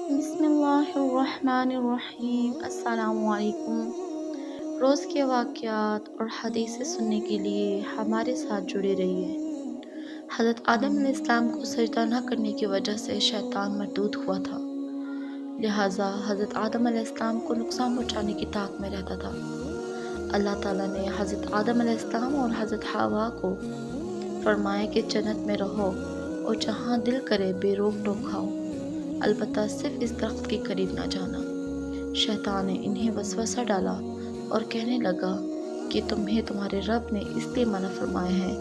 بسم اللہ الرحمن الرحیم۔ السلام علیکم۔ روز کے واقعات اور حدیثیں سننے کے لیے ہمارے ساتھ جڑے رہیے۔ حضرت آدم علیہ السلام کو سجدہ نہ کرنے کی وجہ سے شیطان مردود ہوا تھا، لہٰذا حضرت آدم علیہ السلام کو نقصان پہنچانے کی طاق میں رہتا تھا۔ اللہ تعالیٰ نے حضرت آدم علیہ السلام اور حضرت حوا کو فرمایا کہ جنت میں رہو اور جہاں دل کرے بے روک ٹوک کھاؤ، البتہ صرف اس درخت کے قریب نہ جانا۔ شیطان نے انہیں وسوسہ ڈالا اور کہنے لگا کہ تمہیں تمہارے رب نے اس لیے منع فرمایا ہے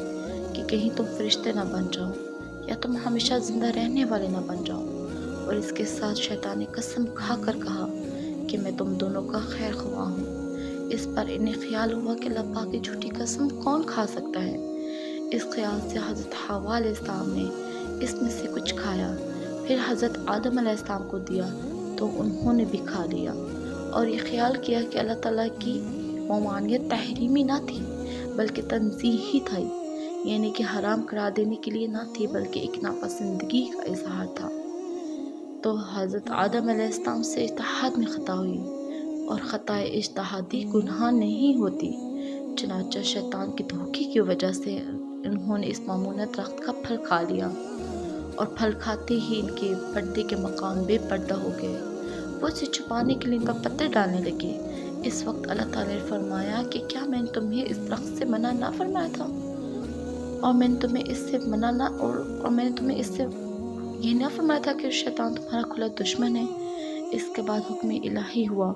کہ کہیں تم فرشتے نہ بن جاؤ یا تم ہمیشہ زندہ رہنے والے نہ بن جاؤ۔ اور اس کے ساتھ شیطان نے قسم کھا کر کہا کہ میں تم دونوں کا خیر خواہ ہوں۔ اس پر انہیں خیال ہوا کہ اللہ پاک کی جھوٹی قسم کون کھا سکتا ہے۔ اس خیال سے حضرت حوا علیہ السلام نے اس میں سے کچھ کھایا، پھر حضرت آدم علیہ السلام کو دیا تو انہوں نے بھی کھا لیا، اور یہ خیال کیا کہ اللہ تعالیٰ کی ممانعت تحریمی نہ تھی بلکہ تنزیہی تھی، یعنی کہ حرام قرار دینے کے لیے نہ تھی بلکہ ایک ناپسندگی کا اظہار تھا۔ تو حضرت آدم علیہ السلام سے اجتہاد میں خطا ہوئی، اور خطائے اجتہادی گناہ نہیں ہوتی، چنانچہ شیطان کے دھوکے کی وجہ سے انہوں نے اس ممنوع درخت کا پھل کھا لیا، اور پھل کھاتے ہی ان کے پردے کے مقام بے پردہ ہو گئے۔ وہ اسے چھپانے کے لیے ان پر پتھر ڈالنے لگے۔ اس وقت اللہ تعالیٰ نے فرمایا کہ کیا میں نے تمہیں اس درخت سے منع نہ فرمایا تھا، اور میں نے تمہیں اس سے یہ نہ فرمایا تھا کہ شیطان تمہارا کھلا دشمن ہے۔ اس کے بعد حکم الہی ہوا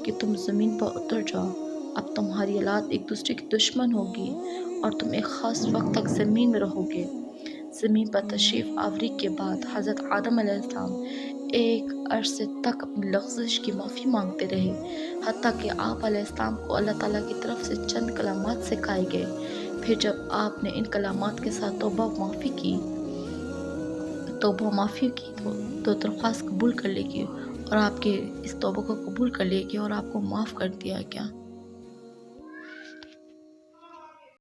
کہ تم زمین پر اتر جاؤ، اب تمہاری اولاد ایک دوسرے کی دشمن ہوگی اور تم ایک خاص وقت تک زمین میں رہو گے۔ زمین پر تشریف آوری کے بعد حضرت آدم علیہ السلام ایک عرصے تک اپنی لغزش کی معافی مانگتے رہے، حتیٰ کہ آپ علیہ السلام کو اللہ تعالیٰ کی طرف سے چند کلمات سکھائے گئے۔ پھر جب آپ نے ان کلمات کے ساتھ توبہ معافی کی تو درخواست قبول کر لے گی، اور آپ کے اس توبہ کو قبول کر لے گی اور آپ کو معاف کر دیا گیا۔